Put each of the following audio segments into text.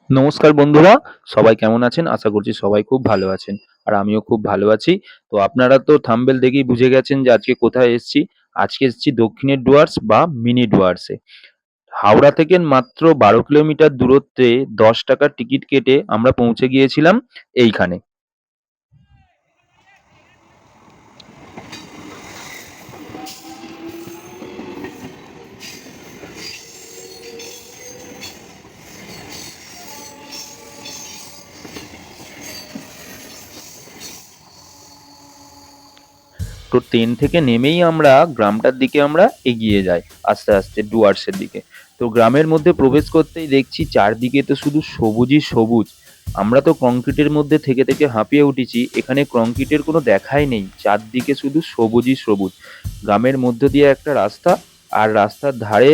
নমস্কার বন্ধুরা, সবাই কেমন আছেন? আশা করছি সবাই খুব ভালো আছেন। আর আমিও খুব ভালো আছি। তো আপনারা তো থাম্বনেল দেখেই বুঝে গেছেন যে আজকে কোথায় এসেছি। আজকে এসেছি দক্ষিণের ডুয়ার্স বা মিনি ডুয়ার্সে। হাওড়া থেকে মাত্র ১২ কিলোমিটার দূরত্বে ৳১০ টিকিট কেটে আমরা পৌঁছে গিয়েছিলাম এইখানে। তো ট্রেন থেকে নেমেই আমরা গ্রামটার দিকে আমরা এগিয়ে যাই আস্তে আস্তে ডুয়ার্সের দিকে। তো গ্রামের মধ্যে প্রবেশ করতেই দেখছি চারদিকে তো শুধু সবুজই সবুজ। আমরা তো কংক্রিটের মধ্যে থেকে থেকে হাঁপিয়ে উঠেছি, এখানে কংক্রিটের কোনো দেখাই নেই, চারদিকে শুধু সবুজই সবুজ। গ্রামের মধ্য দিয়ে একটা রাস্তা, আর রাস্তার ধারে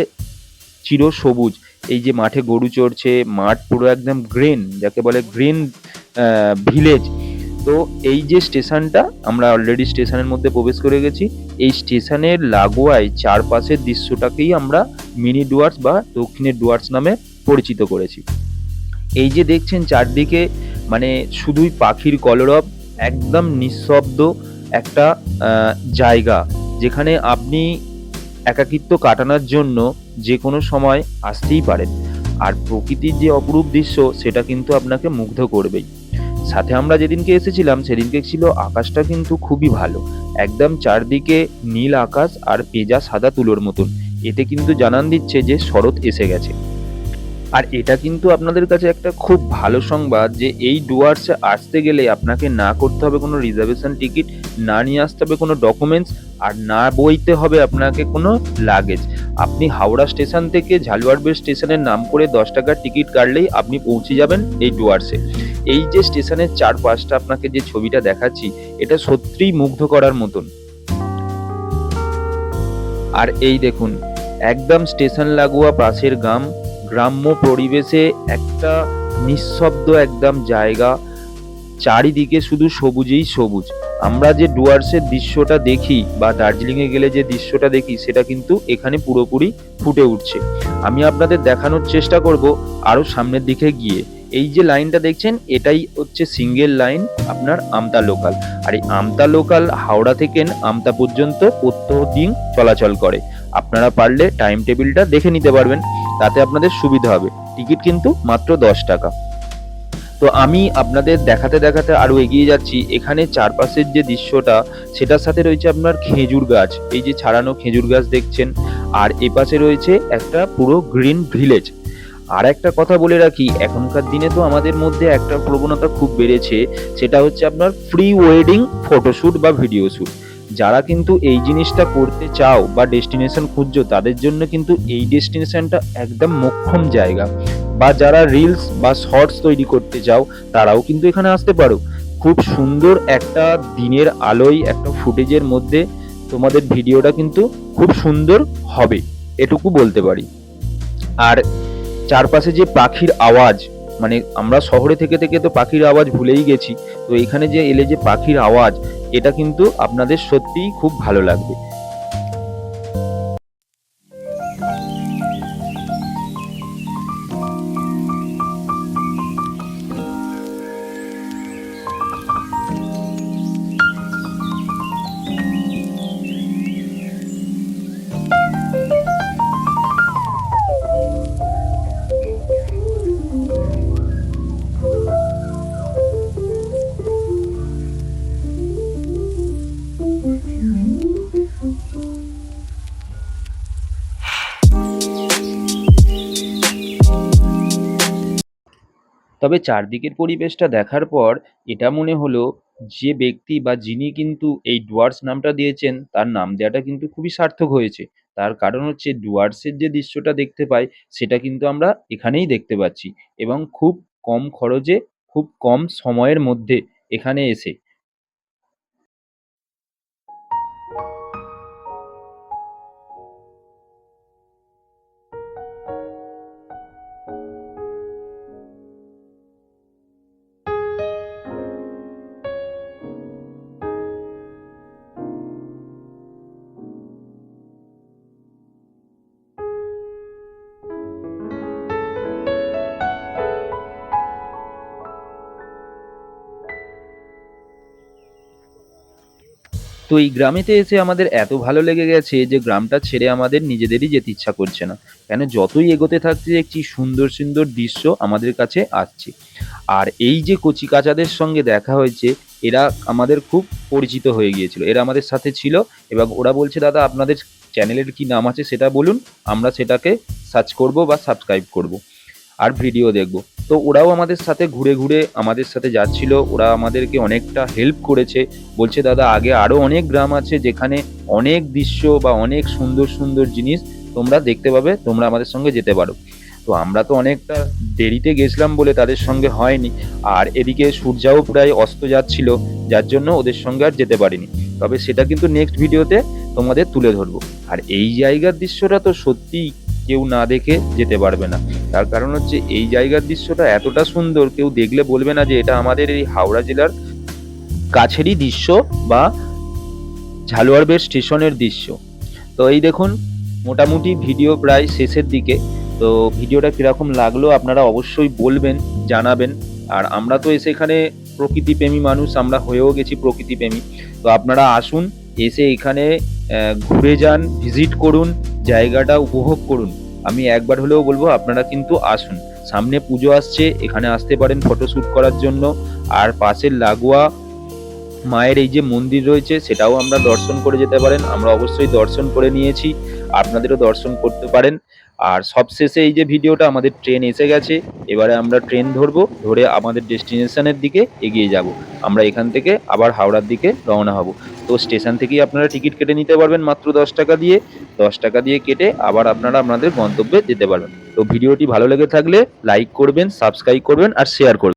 চিরসবুজ। এই যে মাঠে গরু চড়ছে, মাঠ পুরো একদম গ্রিন, যাকে বলে গ্রিন ভিলেজ। তো এই যে স্টেশনটা, আমরা অলরেডি স্টেশনের মধ্যে প্রবেশ করে গেছি। এই স্টেশনের লাগোয়ায় চারপাশের দৃশ্যটাকেই আমরা মিনি ডুয়ার্স বা দক্ষিণের ডুয়ার্স নামে পরিচিত করেছি। এই যে দেখছেন চারদিকে, মানে শুধুই পাখির কলরব, একদম নিঃশব্দ একটা জায়গা, যেখানে আপনি একাকিত্ব কাটানোর জন্য যে কোনো সময় আসতেই পারেন। আর প্রকৃতির যে অপরূপ দৃশ্য, সেটা কিন্তু আপনাকে মুগ্ধ করবেই। সাথে আমরা যেদিনকে এসেছিলাম সেদিনকে ছিল আকাশটা কিন্তু খুবই ভালো, একদম চারদিকে নীল আকাশ আর পেঁজা সাদা তুলোর মতন। এতে কিন্তু জানান দিচ্ছে যে শরৎ এসে গেছে। আর এটা কিন্তু আপনাদের কাছে একটা খুব ভালো সংবাদ যে এই ডুয়ার্সে আসতে গেলে আপনাকে না করতে হবে কোনো রিজার্ভেশন টিকিট, না নিয়ে আসতে হবে কোনো ডকুমেন্টস, আর না বইতে হবে আপনাকে কোনো লাগেজ। আপনি হাওড়া স্টেশন থেকে ঝালুয়াড় স্টেশনের নাম করে ৳১০ টিকিট কাটলেই আপনি পৌঁছে যাবেন এই ডুয়ার্সে। এই যে স্টেশনের চারপাশটা আপনাকে যে ছবিটা দেখাচ্ছি, এটা সত্যিই মুগ্ধ করার মতন। আর এই দেখুন, একদম স্টেশন লাগোয়া পাশের গ্রাম, গ্রাম্য পরিবেশে একটা নিঃশব্দ একদম জায়গা, চারিদিকে শুধু সবুজেই সবুজ। আমরা যে ডুয়ার্সের দৃশ্যটা দেখি বা দার্জিলিংয়ে গেলে যে দৃশ্যটা দেখি, সেটা কিন্তু এখানে পুরোপুরি ফুটে উঠছে। আমি আপনাদের দেখানোর চেষ্টা করব আরো সামনের দিকে গিয়ে। এই যে লাইনটা দেখছেন, এটাই হচ্ছে সিঙ্গেল লাইন আপনার আমতা লোকাল। আর এই আমতা লোকাল হাওড়া থেকে আমতা পর্যন্ত প্রত্যেকদিন চলাচল করে। আপনারা পারলে টাইম টেবিলটা দেখে নিতে পারবেন, তাতে আপনাদের সুবিধা হবে। টিকিট কিন্তু মাত্র ৳১০। তো আমি আপনাদের দেখাতে দেখাতে আরো এগিয়ে যাচ্ছি। এখানে চারপাশের যে দৃশ্যটা, সেটার সাথে রয়েছে আপনার খেজুর গাছ, এই যে ছাড়ানো খেজুর গাছ দেখছেন। আর এপাশে রয়েছে একটা পুরো গ্রিন ভিলেজ। আর একটা কথা বলে রাখি, এখনকার দিনে তো আমাদের মধ্যে একটা প্রবণতা খুব বেড়েছে, সেটা হচ্ছে আপনার প্রি ওয়েডিং ফটোশ্যুট বা ভিডিও শ্যুট। যারা কিন্তু এই জিনিসটা করতে চাও বা ডেস্টিনেশন খুঁজছো, তাদের জন্য কিন্তু এই ডেস্টিনেশনটা একদম মোক্ষম জায়গা। বা যারা রিলস বা শর্টস তৈরি করতে চাও, তারাও কিন্তু এখানে আসতে পারো। খুব সুন্দর একটা দিনের আলোয় একটা ফুটেজের মধ্যে তোমাদের ভিডিওটা কিন্তু খুব সুন্দর হবে, এটুকু বলতে পারি। আর চারপাশে যে পাখির আওয়াজ, মানে আমরা শহরে থেকে থেকে তো পাখির আওয়াজ ভুলেই গেছি। তো এখানে যে এলে যে পাখির আওয়াজ, এটা কিন্তু আপনাদের সত্যিই খুব ভালো লাগবে। তবে চারদিকের পরিবেশটা দেখার পর এটা মনে হলো, যে ব্যক্তি বা যিনি কিন্তু এই ডুয়ার্স নামটা দিয়েছেন, তার নাম দেওয়াটা কিন্তু খুবই সার্থক হয়েছে। তার কারণ হচ্ছে ডুয়ার্সের যে দৃশ্যটা দেখতে পাই, সেটা কিন্তু আমরা এখানেই দেখতে পাচ্ছি, এবং খুব কম খরচে, খুব কম সময়ের মধ্যে এখানে এসে। তো এই গ্রামেতে এসে আমাদের এত ভালো লেগে গেছে যে গ্রামটা ছেড়ে আমাদের নিজেদেরই যেতে ইচ্ছা করছে না। কেন যতই এগোতে থাকছি দেখছি সুন্দর সুন্দর দৃশ্য আমাদের কাছে আসছে। আর এই যে কচিকাঁচাদের সঙ্গে দেখা হয়েছে, এরা আমাদের খুব পরিচিত হয়ে গিয়েছিল। এরা আমাদের সাথে ছিল এবং ওরা বলছে, দাদা আপনাদের চ্যানেলের কি নাম আছে সেটা বলুন, আমরা সেটাকে সার্চ করব বা সাবস্ক্রাইব করব আর ভিডিও দেখব। তো ওরাও আমাদের সাথে ঘুরে ঘুরে আমাদের সাথে যাচ্ছিল, ওরা আমাদেরকে অনেকটা হেল্প করেছে। বলছে, দাদা আগে আরও অনেক গ্রাম আছে যেখানে অনেক দৃশ্য বা অনেক সুন্দর সুন্দর জিনিস তোমরা দেখতে পাবে, তোমরা আমাদের সঙ্গে যেতে পারো। তো আমরা তো অনেকটা দেরিতে গেছিলাম বলে তাদের সঙ্গে হয়নি, আর এদিকে সূর্যাও প্রায় অস্ত যাচ্ছিল, যার জন্য ওদের সঙ্গে আর যেতে পারিনি। তবে সেটা কিন্তু নেক্সট ভিডিওতে তোমাদের তুলে ধরবো। আর এই জায়গার দৃশ্যটা তো সত্যিই কেউ না দেখে যেতে পারবে না। তার কারণ হচ্ছে এই জায়গার দৃশ্যটা এতটা সুন্দর, কেউ দেখলে বলবে না যে এটা আমাদের এই হাওড়া জেলার কাছেরই দৃশ্য বা ঝালুয়ারবেড় স্টেশনের দৃশ্য। তো এই দেখুন, মোটামুটি ভিডিও প্রায় শেষের দিকে। তো ভিডিওটা কীরকম লাগলো আপনারা অবশ্যই বলবেন, জানাবেন। আর আমরা তো এসে এখানে প্রকৃতিপ্রেমী মানুষ, আমরা হয়েও গেছি প্রকৃতিপ্রেমী। তো আপনারা আসুন, এসে এখানে ঘুরে যান, ভিজিট করুন, জায়গাটা উপভোগ করুন। আমি একবার হলেও বলবো আপনারা কিন্তু আসুন। সামনে পুজো আসছে, এখানে আসতে পারেন ফটোশ্যুট করার জন্য। আর পাশের লাগোয়া মায়ের এই যে মন্দির রয়েছে সেটাও আমরা দর্শন করে যেতে পারেন। আমরা অবশ্যই দর্শন করে নিয়েছি, আপনাদেরও দর্শন করতে পারেন। আর সবশেষে এই যে ভিডিওটা, আমাদের ট্রেন এসে গেছে, এবারে আমরা ট্রেন ধরবো, ধরে আমাদের ডেস্টিনেশনের দিকে এগিয়ে যাব। আমরা এখান থেকে আবার হাওড়ার দিকে রওনা হব। তো স্টেশন থেকেই আপনারা টিকিট কেটে নিতে পারবেন মাত্র 10 টাকা দিয়ে। 10 টাকা দিয়ে কেটে আবার আপনারা আপনাদের গন্তব্যে যেতে পারবেন। তো ভিডিওটি ভালো লেগে থাকলে লাইক করবেন, সাবস্ক্রাইব করবেন আর শেয়ার করবেন।